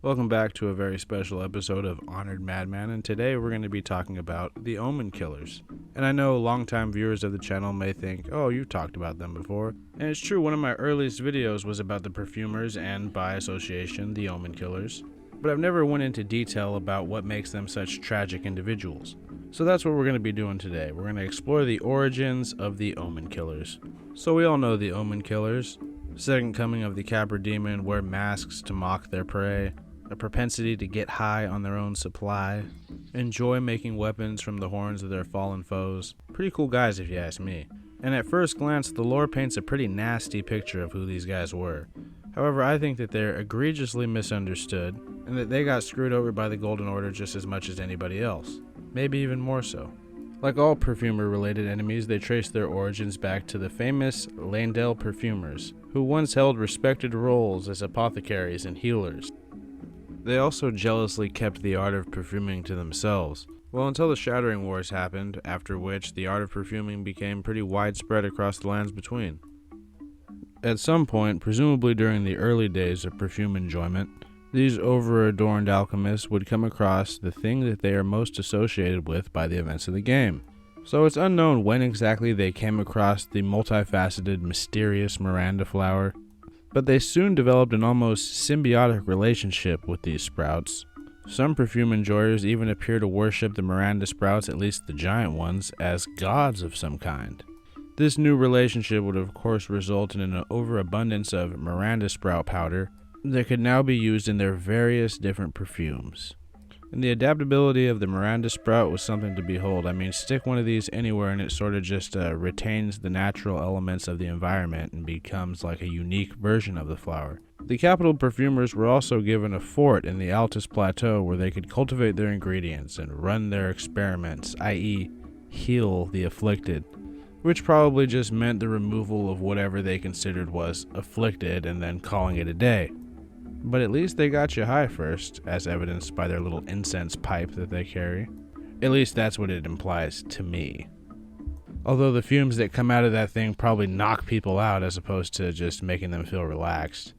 Welcome back to a very special episode of Honored Madman, and today we're going to be talking about the omenkillers. And I know longtime viewers of the channel may think, oh, you've talked about them before. And it's true, one of my earliest videos was about the perfumers and, by association, the omenkillers. But I've never went into detail about what makes them such tragic individuals. So that's what we're going to be doing today. We're going to explore the origins of the omenkillers. So we all know the omenkillers. Second coming of the Capra demon, wear masks to mock their prey. A propensity to get high on their own supply, enjoy making weapons from the horns of their fallen foes. Pretty cool guys if you ask me. And at first glance, the lore paints a pretty nasty picture of who these guys were. However, I think that they're egregiously misunderstood, and that they got screwed over by the Golden Order just as much as anybody else. Maybe even more so. Like all perfumer-related enemies, they trace their origins back to the famous Elden perfumers, who once held respected roles as apothecaries and healers. They also jealously kept the art of perfuming to themselves, well until the Shattering Wars happened, after which the art of perfuming became pretty widespread across the lands between. At some point, presumably during the early days of perfume enjoyment, these over-adorned alchemists would come across the thing that they are most associated with by the events of the game. So it's unknown when exactly they came across the multifaceted, mysterious Miranda flower, but they soon developed an almost symbiotic relationship with these sprouts. Some perfume enjoyers even appear to worship the Miranda sprouts, at least the giant ones, as gods of some kind. This new relationship would of course result in an overabundance of Miranda sprout powder that could now be used in their various different perfumes. And the adaptability of the Miranda sprout was something to behold. I mean, stick one of these anywhere and it sort of just retains the natural elements of the environment and becomes like a unique version of the flower. The capital perfumers were also given a fort in the Altus Plateau where they could cultivate their ingredients and run their experiments, i.e. heal the afflicted, which probably just meant the removal of whatever they considered was afflicted and then calling it a day. But at least they got you high first, as evidenced by their little incense pipe that they carry. At least that's what it implies to me. Although the fumes that come out of that thing probably knock people out as opposed to just making them feel relaxed.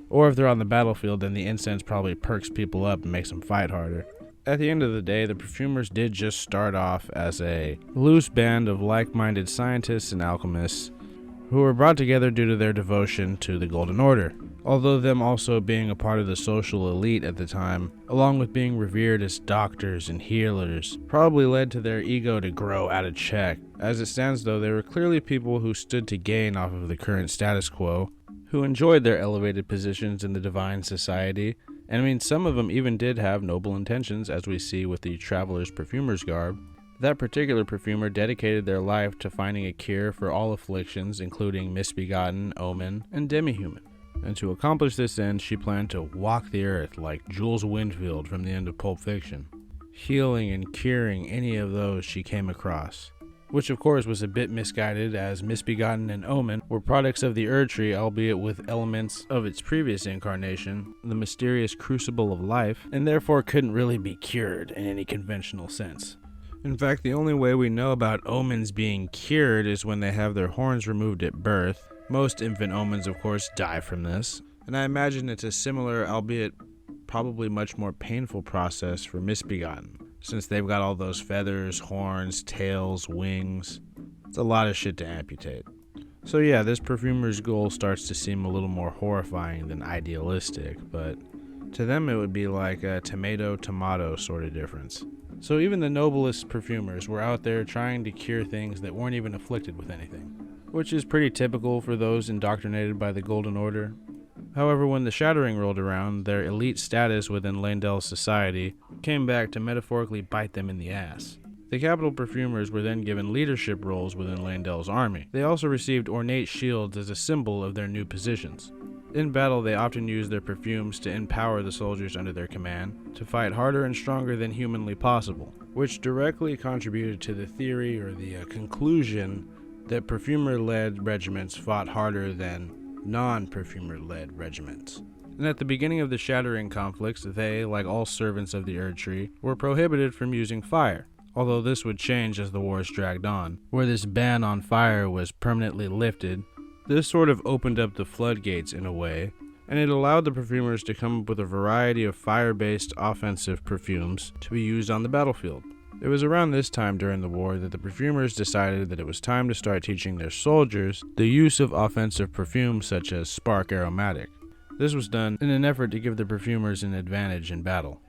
Or if they're on the battlefield, then the incense probably perks people up and makes them fight harder. At the end of the day, the perfumers did just start off as a loose band of like-minded scientists and alchemists who were brought together due to their devotion to the Golden Order. Although them also being a part of the social elite at the time, along with being revered as doctors and healers, probably led to their ego to grow out of check. As it stands though, they were clearly people who stood to gain off of the current status quo, who enjoyed their elevated positions in the divine society, and I mean some of them even did have noble intentions, as we see with the traveler's perfumer's garb. That particular perfumer dedicated their life to finding a cure for all afflictions, including misbegotten, omen, and demi-human. And to accomplish this end, she planned to walk the earth like Jules Winfield from the end of Pulp Fiction, healing and curing any of those she came across. Which of course was a bit misguided, as misbegotten and omen were products of the Erd Tree, albeit with elements of its previous incarnation, the mysterious crucible of life, and therefore couldn't really be cured in any conventional sense. In fact, the only way we know about omens being cured is when they have their horns removed at birth. Most infant omens, of course, die from this, and I imagine it's a similar, albeit probably much more painful process for misbegotten, since they've got all those feathers, horns, tails, wings. It's a lot of shit to amputate. So yeah, this perfumer's goal starts to seem a little more horrifying than idealistic, but to them it would be like a tomato-tomato sort of difference. So even the noblest perfumers were out there trying to cure things that weren't even afflicted with anything, which is pretty typical for those indoctrinated by the Golden Order. However, when the Shattering rolled around, their elite status within Lendel's society came back to metaphorically bite them in the ass. The capital perfumers were then given leadership roles within Lendel's army. They also received ornate shields as a symbol of their new positions. In battle, they often used their perfumes to empower the soldiers under their command to fight harder and stronger than humanly possible, which directly contributed to the theory or the conclusion that perfumer-led regiments fought harder than non-perfumer-led regiments. And at the beginning of the Shattering conflicts, they, like all servants of the Erd Tree, were prohibited from using fire, although this would change as the wars dragged on, where this ban on fire was permanently lifted. This sort of opened up the floodgates in a way, and it allowed the perfumers to come up with a variety of fire-based offensive perfumes to be used on the battlefield. It was around this time during the war that the perfumers decided that it was time to start teaching their soldiers the use of offensive perfumes such as Spark Aromatic. This was done in an effort to give the perfumers an advantage in battle.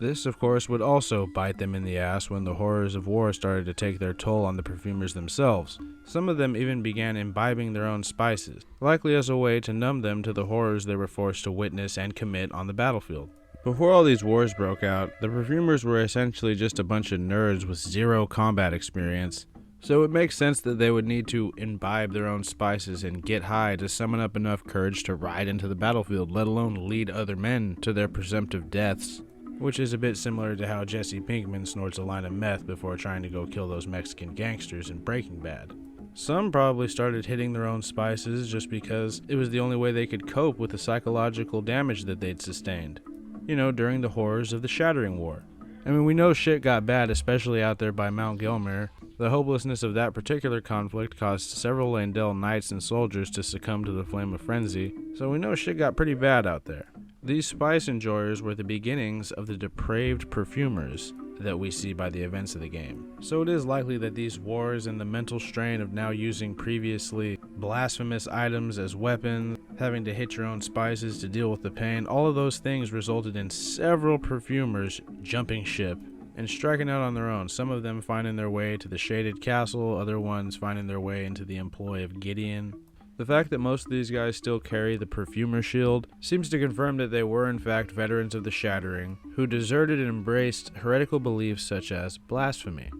This, of course, would also bite them in the ass when the horrors of war started to take their toll on the perfumers themselves. Some of them even began imbibing their own spices, likely as a way to numb them to the horrors they were forced to witness and commit on the battlefield. Before all these wars broke out, the perfumers were essentially just a bunch of nerds with zero combat experience, so it makes sense that they would need to imbibe their own spices and get high to summon up enough courage to ride into the battlefield, let alone lead other men to their presumptive deaths. Which is a bit similar to how Jesse Pinkman snorts a line of meth before trying to go kill those Mexican gangsters in Breaking Bad. Some probably started hitting their own spices just because it was the only way they could cope with the psychological damage that they'd sustained, during the horrors of the Shattering War. I mean, we know shit got bad, especially out there by Mount Gelmir. The hopelessness of that particular conflict caused several Leyndell knights and soldiers to succumb to the flame of frenzy, so we know shit got pretty bad out there. These spice enjoyers were the beginnings of the depraved perfumers that we see by the events of the game. So it is likely that these wars and the mental strain of now using previously blasphemous items as weapons, having to hit your own spices to deal with the pain, all of those things resulted in several perfumers jumping ship and striking out on their own, some of them finding their way to the Shaded Castle, other ones finding their way into the employ of Gideon. The fact that most of these guys still carry the perfumer shield seems to confirm that they were in fact veterans of the Shattering, who deserted and embraced heretical beliefs such as blasphemy.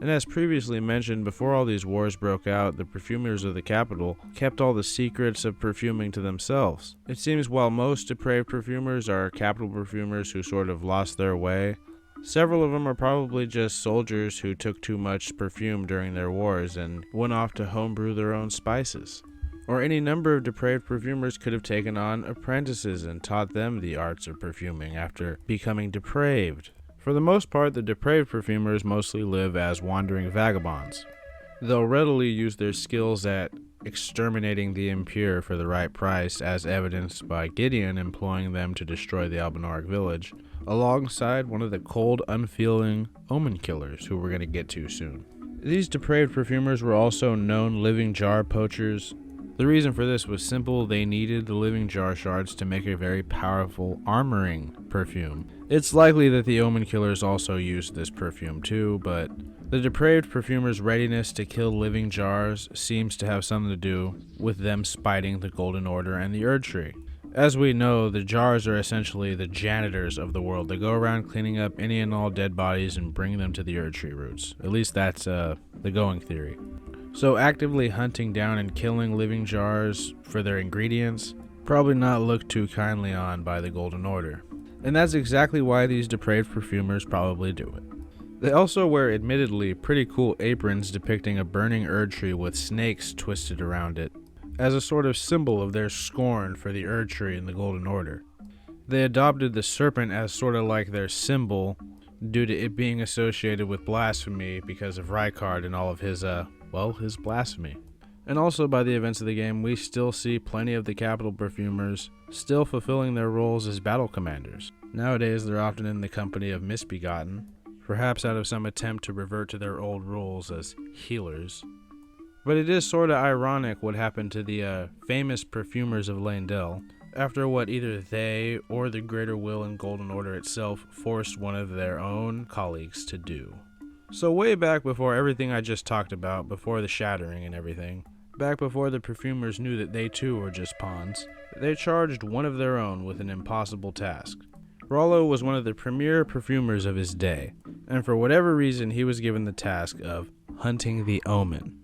And as previously mentioned, before all these wars broke out, the perfumers of the capital kept all the secrets of perfuming to themselves. It seems while most depraved perfumers are capital perfumers who sort of lost their way, several of them are probably just soldiers who took too much perfume during their wars and went off to homebrew their own spices. Or any number of depraved perfumers could have taken on apprentices and taught them the arts of perfuming after becoming depraved. For the most part, the depraved perfumers mostly live as wandering vagabonds. They'll readily use their skills at exterminating the impure for the right price, as evidenced by Gideon employing them to destroy the Albinauric village, alongside one of the cold, unfeeling omenkillers, who we're going to get to soon. These depraved perfumers were also known living jar poachers. The reason for this was simple: they needed the living jar shards to make a very powerful armoring perfume. It's likely that the omenkillers also used this perfume too, but the depraved perfumers' readiness to kill living jars seems to have something to do with them spiting the Golden Order and the Erd Tree. As we know, the jars are essentially the janitors of the world. They go around cleaning up any and all dead bodies and bring them to the Erd Tree roots. At least that's the going theory. So actively hunting down and killing living jars for their ingredients, probably not looked too kindly on by the Golden Order. And that's exactly why these depraved perfumers probably do it. They also wear admittedly pretty cool aprons depicting a burning Erd Tree with snakes twisted around it, as a sort of symbol of their scorn for the Erd Tree and the Golden Order. They adopted the serpent as sort of like their symbol due to it being associated with blasphemy because of Rykard and all of his blasphemy. And also by the events of the game, we still see plenty of the capital perfumers still fulfilling their roles as battle commanders. Nowadays, they're often in the company of Misbegotten, perhaps out of some attempt to revert to their old roles as healers. But it is sort of ironic what happened to the famous perfumers of Leyndell after what either they or the Greater Will and Golden Order itself forced one of their own colleagues to do. So way back before everything I just talked about, before the Shattering and everything, back before the perfumers knew that they too were just pawns, they charged one of their own with an impossible task. Rollo was one of the premier perfumers of his day, and for whatever reason he was given the task of hunting the Omen.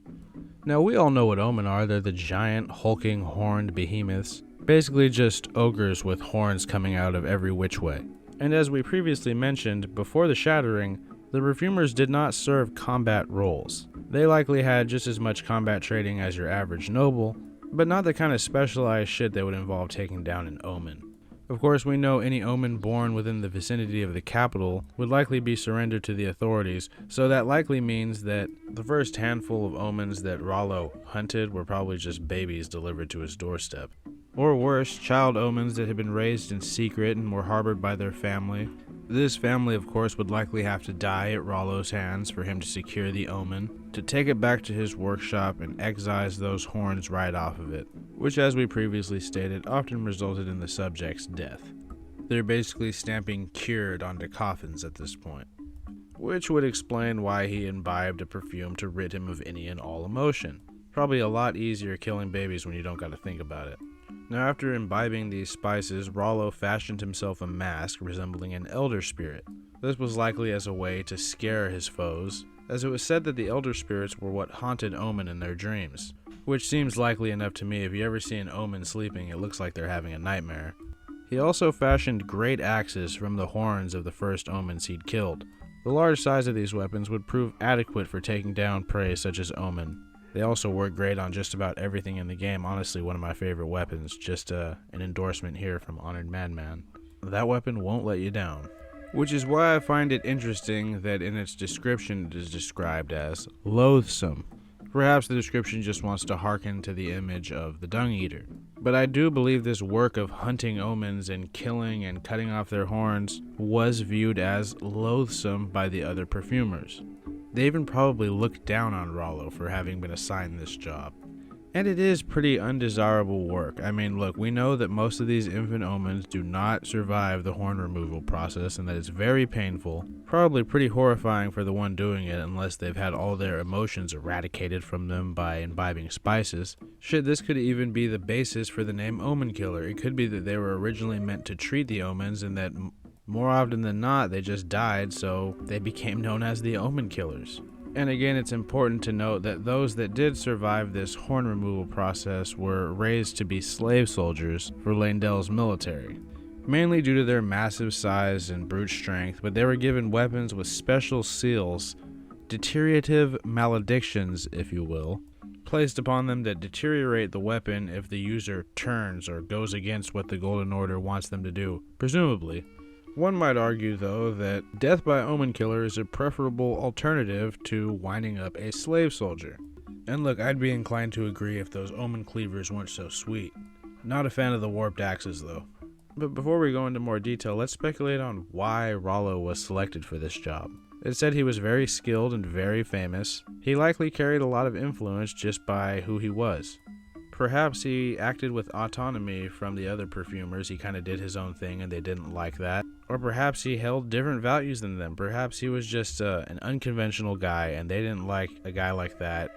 Now we all know what Omen are. They're the giant, hulking, horned behemoths, basically just ogres with horns coming out of every which way. And as we previously mentioned, before the Shattering, the perfumers did not serve combat roles. They likely had just as much combat training as your average noble, but not the kind of specialized shit that would involve taking down an Omen. Of course, we know any Omen born within the vicinity of the capital would likely be surrendered to the authorities, so that likely means that the first handful of Omens that Rollo hunted were probably just babies delivered to his doorstep. Or worse, child omens that had been raised in secret and were harbored by their family. This family, of course, would likely have to die at Rollo's hands for him to secure the omen, to take it back to his workshop and excise those horns right off of it, which, as we previously stated, often resulted in the subject's death. They're basically stamping cured onto coffins at this point, which would explain why he imbibed a perfume to rid him of any and all emotion. Probably a lot easier killing babies when you don't gotta think about it. Now, after imbibing these spices, Rollo fashioned himself a mask resembling an elder spirit. This was likely as a way to scare his foes, as it was said that the elder spirits were what haunted Omen in their dreams, which seems likely enough to me. If you ever see an Omen sleeping, it looks like they're having a nightmare. He also fashioned great axes from the horns of the first Omens he'd killed. The large size of these weapons would prove adequate for taking down prey such as Omen. They also work great on just about everything in the game. Honestly, one of my favorite weapons. Just an endorsement here from Honored Madman. That weapon won't let you down. Which is why I find it interesting that in its description it is described as loathsome. Perhaps the description just wants to hearken to the image of the Dung Eater. But I do believe this work of hunting omens and killing and cutting off their horns was viewed as loathsome by the other perfumers. They even probably looked down on Rollo for having been assigned this job. And it is pretty undesirable work. I mean, look, we know that most of these infant omens do not survive the horn removal process and that it's very painful, probably pretty horrifying for the one doing it unless they've had all their emotions eradicated from them by imbibing spices. Shit, this could even be the basis for the name Omenkiller. It could be that they were originally meant to treat the omens and that more often than not they just died, so they became known as the Omenkillers. And again, it's important to note that those that did survive this horn removal process were raised to be slave soldiers for Laendel's military, mainly due to their massive size and brute strength, but they were given weapons with special seals, deteriorative maledictions, if you will, placed upon them that deteriorate the weapon if the user turns or goes against what the Golden Order wants them to do, presumably. One might argue, though, that death by Omenkiller is a preferable alternative to winding up a slave soldier. And look, I'd be inclined to agree if those Omen cleavers weren't so sweet. Not a fan of the warped axes, though. But before we go into more detail, let's speculate on why Rollo was selected for this job. It said he was very skilled and very famous. He likely carried a lot of influence just by who he was. Perhaps he acted with autonomy from the other perfumers. He kind of did his own thing and they didn't like that. Or perhaps he held different values than them. Perhaps he was just an unconventional guy and they didn't like a guy like that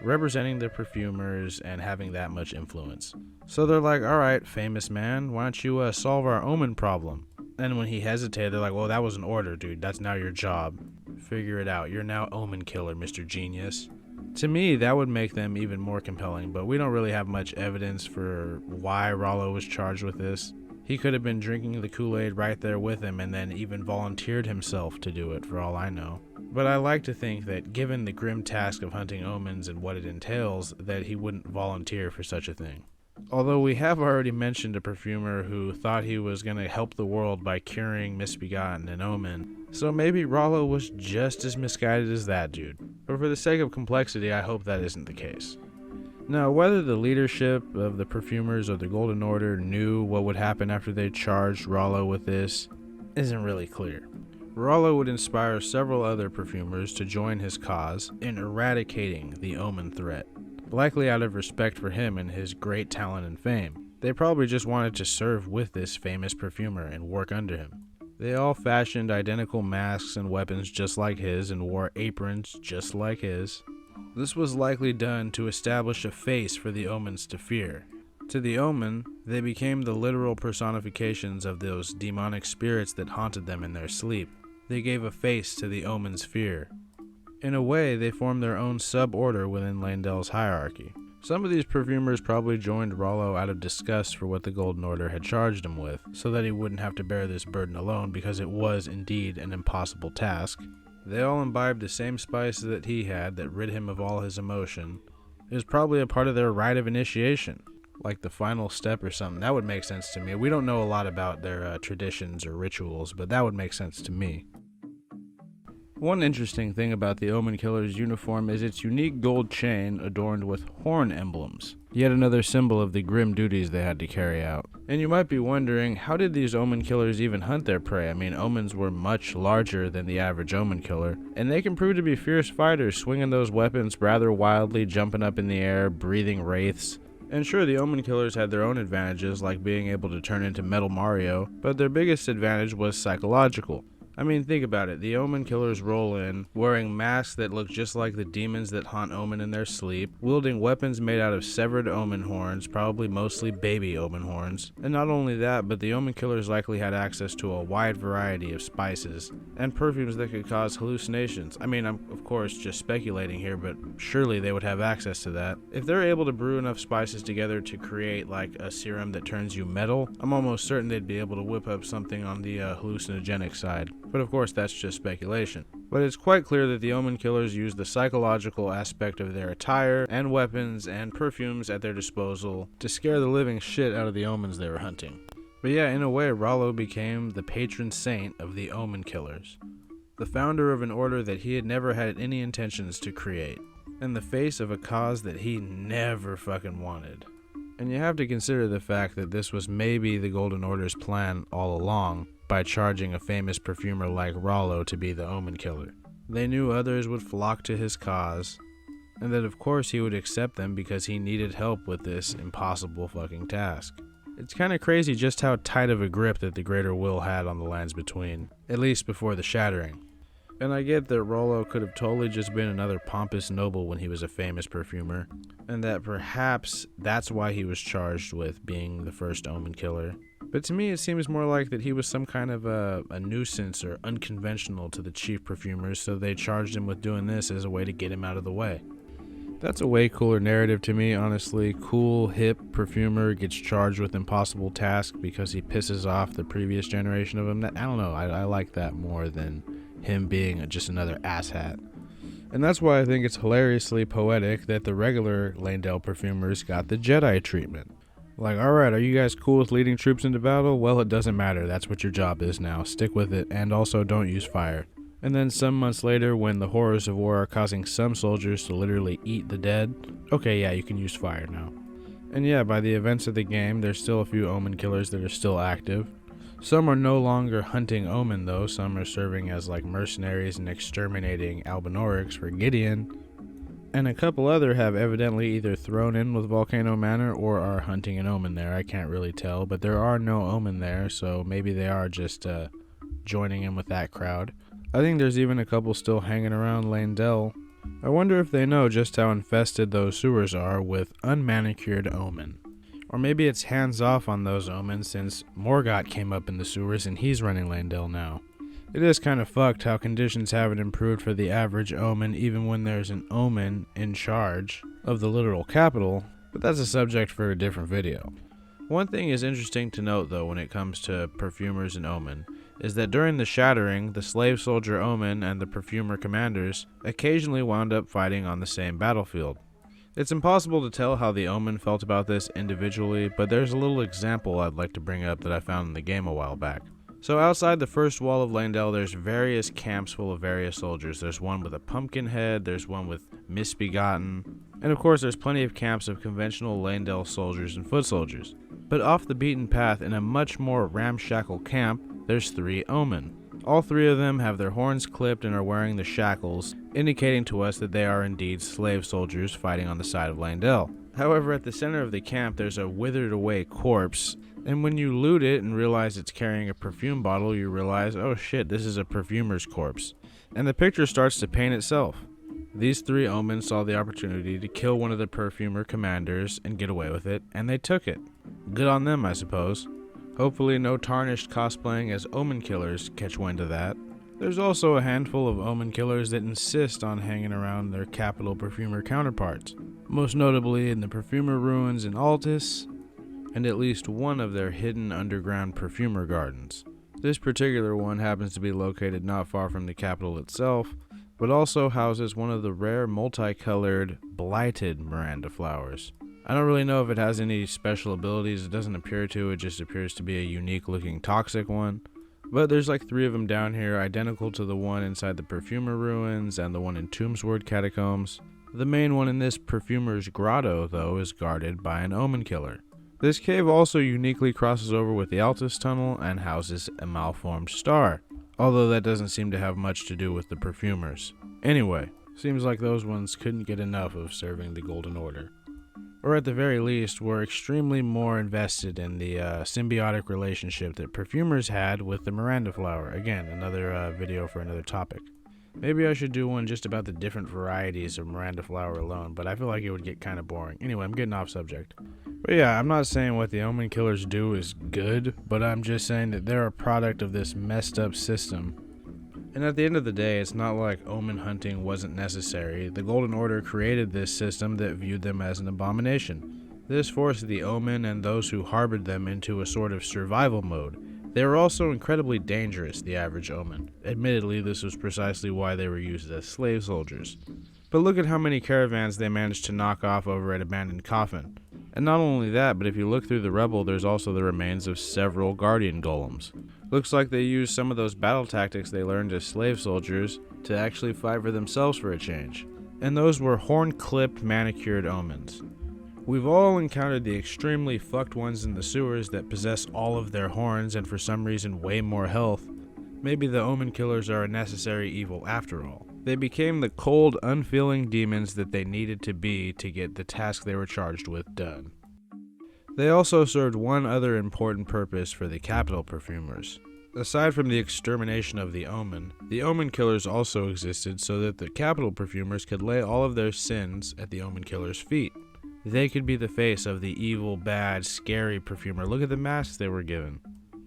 representing the perfumers and having that much influence. So they're like, alright, famous man, why don't you solve our Omen problem? And when he hesitated, they're like, well, that was an order, dude. That's now your job. Figure it out. You're now Omen Killer, Mr. Genius. To me, that would make them even more compelling, but we don't really have much evidence for why Rollo was charged with this. He could have been drinking the Kool-Aid right there with him and then even volunteered himself to do it, for all I know. But I like to think that given the grim task of hunting omens and what it entails, that he wouldn't volunteer for such a thing. Although we have already mentioned a perfumer who thought he was going to help the world by curing misbegotten and omen, so maybe Rollo was just as misguided as that dude. But for the sake of complexity, I hope that isn't the case. Now, whether the leadership of the perfumers or the Golden Order knew what would happen after they charged Rollo with this isn't really clear. Rollo would inspire several other perfumers to join his cause in eradicating the omen threat, likely out of respect for him and his great talent and fame. They probably just wanted to serve with this famous perfumer and work under him. They all fashioned identical masks and weapons just like his and wore aprons just like his. This was likely done to establish a face for the omens to fear. To the omen, they became the literal personifications of those demonic spirits that haunted them in their sleep. They gave a face to the omen's fear. In a way, they formed their own sub-order within Laendel's hierarchy. Some of these perfumers probably joined Rollo out of disgust for what the Golden Order had charged him with, so that he wouldn't have to bear this burden alone, because it was indeed an impossible task. They all imbibed the same spice that he had that rid him of all his emotion. It was probably a part of their rite of initiation, like the final step or something. That would make sense to me. We don't know a lot about their traditions or rituals, but that would make sense to me. One interesting thing about the Omenkiller's uniform is its unique gold chain adorned with horn emblems. Yet another symbol of the grim duties they had to carry out. And you might be wondering, how did these omen killers even hunt their prey? I mean, omens were much larger than the average omen killer, and they can prove to be fierce fighters, swinging those weapons rather wildly, jumping up in the air, breathing wraiths. And sure, the omen killers had their own advantages, like being able to turn into Metal Mario, but their biggest advantage was psychological. I mean, think about it. The omen killers roll in, wearing masks that look just like the demons that haunt omen in their sleep, wielding weapons made out of severed omen horns, probably mostly baby omen horns. And not only that, but the omen killers likely had access to a wide variety of spices and perfumes that could cause hallucinations. I mean, I'm of course just speculating here, but surely they would have access to that. If they're able to brew enough spices together to create like a serum that turns you metal, I'm almost certain they'd be able to whip up something on the hallucinogenic side. But of course, that's just speculation. But it's quite clear that the omen killers used the psychological aspect of their attire and weapons and perfumes at their disposal to scare the living shit out of the omens they were hunting. But yeah, in a way, Rollo became the patron saint of the omen killers, the founder of an order that he had never had any intentions to create, in the face of a cause that he never fucking wanted. And you have to consider the fact that this was maybe the Golden Order's plan all along, by charging a famous perfumer like Rollo to be the omen killer. They knew others would flock to his cause, and that of course he would accept them because he needed help with this impossible fucking task. It's kinda crazy just how tight of a grip that the Greater Will had on the lands between, at least before the Shattering. And I get that Rollo could have totally just been another pompous noble when he was a famous perfumer, and that perhaps that's why he was charged with being the first omen killer. But to me, it seems more like that he was some kind of a nuisance or unconventional to the chief perfumers, so they charged him with doing this as a way to get him out of the way. That's a way cooler narrative to me, honestly. Cool, hip perfumer gets charged with impossible task because he pisses off the previous generation of him. I don't know, I like that more than him being just another asshat. And that's why I think it's hilariously poetic that the regular Leyndell perfumers got the Jedi treatment. Like, alright, are you guys cool with leading troops into battle? Well, it doesn't matter. That's what your job is now. Stick with it, and also don't use fire. And then some months later, when the horrors of war are causing some soldiers to literally eat the dead, okay, yeah, you can use fire now. And yeah, by the events of the game, there's still a few omen killers that are still active. Some are no longer hunting omen, though. Some are serving as like mercenaries and exterminating Albinorics for Gideon. And a couple other have evidently either thrown in with Volcano Manor or are hunting an omen there. I can't really tell, but there are no omen there, so maybe they are just joining in with that crowd. I think there's even a couple still hanging around Leyndell. I wonder if they know just how infested those sewers are with unmanicured omen. Or maybe it's hands off on those omens since Morgott came up in the sewers and he's running Leyndell now. It is kind of fucked how conditions haven't improved for the average omen even when there's an omen in charge of the literal capital, but that's a subject for a different video. One thing is interesting to note though when it comes to perfumers and omen, is that during the Shattering, the slave soldier omen and the perfumer commanders occasionally wound up fighting on the same battlefield. It's impossible to tell how the omen felt about this individually, but there's a little example I'd like to bring up that I found in the game a while back. So outside the first wall of Leyndell, there's various camps full of various soldiers. There's one with a pumpkin head, there's one with misbegotten, and of course there's plenty of camps of conventional Leyndell soldiers and foot soldiers. But off the beaten path in a much more ramshackle camp, there's 3 omen. All 3 of them have their horns clipped and are wearing the shackles, indicating to us that they are indeed slave soldiers fighting on the side of Leyndell. However, at the center of the camp there's a withered away corpse, and when you loot it and realize it's carrying a perfume bottle, you realize, oh shit, this is a perfumer's corpse. And the picture starts to paint itself. These 3 omens saw the opportunity to kill one of the perfumer commanders and get away with it, and they took it. Good on them, I suppose. Hopefully no tarnished cosplaying as omen killers catch wind of that. There's also a handful of omen killers that insist on hanging around their capital perfumer counterparts, most notably in the perfumer ruins in Altus, and at least one of their hidden underground perfumer gardens. This particular one happens to be located not far from the capital itself, but also houses one of the rare multicolored blighted Miranda flowers. I don't really know if it has any special abilities, it doesn't appear to, it just appears to be a unique looking toxic one. But there's like 3 of them down here, identical to the one inside the perfumer ruins and the one in Tombsword catacombs. The main one in this perfumer's grotto, though, is guarded by an omen killer. This cave also uniquely crosses over with the Altus Tunnel and houses a malformed star, although that doesn't seem to have much to do with the perfumers. Anyway, seems like those ones couldn't get enough of serving the Golden Order. Or at the very least, were extremely more invested in the symbiotic relationship that perfumers had with the Miranda flower. Again, another video for another topic. Maybe I should do one just about the different varieties of Miranda flower alone, but I feel like it would get kind of boring. Anyway, I'm getting off subject. But yeah, I'm not saying what the omen killers do is good, but I'm just saying that they're a product of this messed up system. And at the end of the day, it's not like omen hunting wasn't necessary. The Golden Order created this system that viewed them as an abomination. This forced the omen and those who harbored them into a sort of survival mode. They were also incredibly dangerous, the average omen. Admittedly, this was precisely why they were used as slave soldiers. But look at how many caravans they managed to knock off over at Abandoned Coffin. And not only that, but if you look through the rubble, there's also the remains of several guardian golems. Looks like they used some of those battle tactics they learned as slave soldiers to actually fight for themselves for a change. And those were horn-clipped, manicured omens. We've all encountered the extremely fucked ones in the sewers that possess all of their horns and for some reason way more health. Maybe the omen killers are a necessary evil after all. They became the cold, unfeeling demons that they needed to be to get the task they were charged with done. They also served one other important purpose for the capital perfumers. Aside from the extermination of the omen killers also existed so that the capital perfumers could lay all of their sins at the omen killers' feet. They could be the face of the evil, bad, scary perfumer. Look at the masks they were given.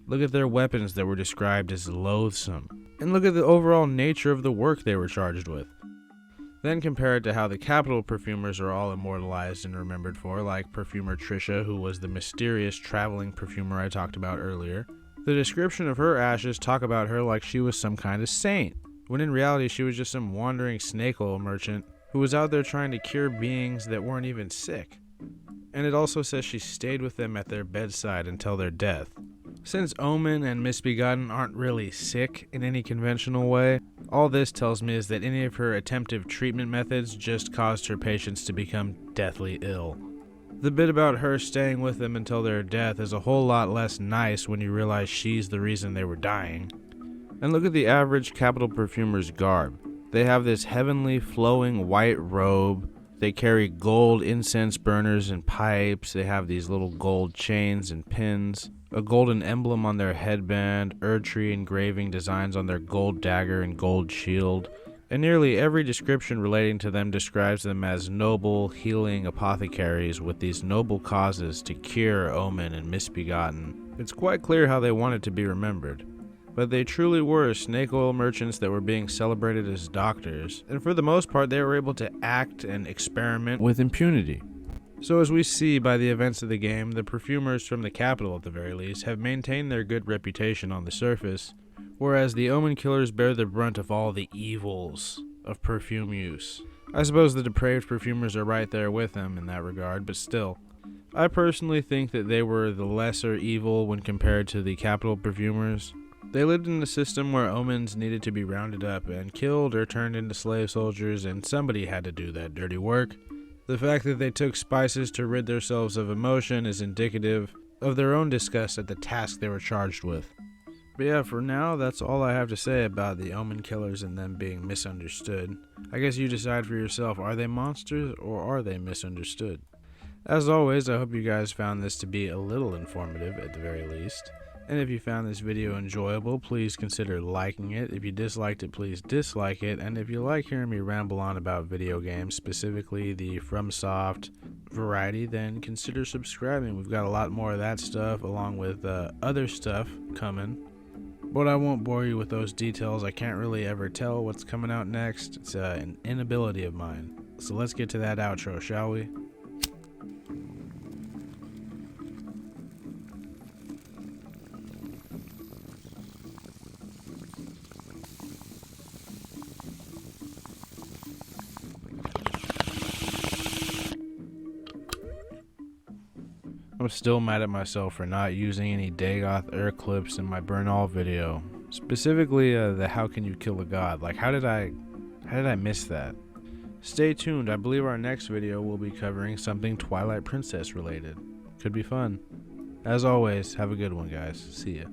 Look at their weapons that were described as loathsome. And look at the overall nature of the work they were charged with. Then compare it to how the capital perfumers are all immortalized and remembered for, like Perfumer Trisha, who was the mysterious traveling perfumer I talked about earlier. The description of her ashes talk about her like she was some kind of saint, when in reality she was just some wandering snake oil merchant who was out there trying to cure beings that weren't even sick. And it also says she stayed with them at their bedside until their death. Since Omen and Misbegotten aren't really sick in any conventional way, all this tells me is that any of her attempted treatment methods just caused her patients to become deathly ill. The bit about her staying with them until their death is a whole lot less nice when you realize she's the reason they were dying. And look at the average capital perfumer's garb. They have this heavenly flowing white robe. They carry gold incense burners and pipes. They have these little gold chains and pins, a golden emblem on their headband, Erdtree engraving designs on their gold dagger and gold shield. And nearly every description relating to them describes them as noble, healing apothecaries with these noble causes to cure Omen and Misbegotten. It's quite clear how they wanted to be remembered. But they truly were snake oil merchants that were being celebrated as doctors, and for the most part they were able to act and experiment with impunity. So as we see by the events of the game, the perfumers from the capital at the very least have maintained their good reputation on the surface, whereas the omen killers bear the brunt of all the evils of perfume use. I suppose the depraved perfumers are right there with them in that regard, but still. I personally think that they were the lesser evil when compared to the capital perfumers. They lived in a system where omens needed to be rounded up and killed or turned into slave soldiers, and somebody had to do that dirty work. The fact that they took spices to rid themselves of emotion is indicative of their own disgust at the task they were charged with. But yeah, for now, that's all I have to say about the omen killers and them being misunderstood. I guess you decide for yourself, are they monsters or are they misunderstood? As always, I hope you guys found this to be a little informative at the very least. And if you found this video enjoyable, please consider liking it. If you disliked it, please dislike it. And if you like hearing me ramble on about video games, specifically the FromSoft variety, then consider subscribing. We've got a lot more of that stuff, along with other stuff coming. But I won't bore you with those details. I can't really ever tell what's coming out next. It's an inability of mine. So let's get to that outro, shall we? I'm still mad at myself for not using any Dagoth air clips in my Burn All video. Specifically, the how can you kill a god? Like, how did I miss that? Stay tuned, I believe our next video will be covering something Twilight Princess related. Could be fun. As always, have a good one, guys. See ya.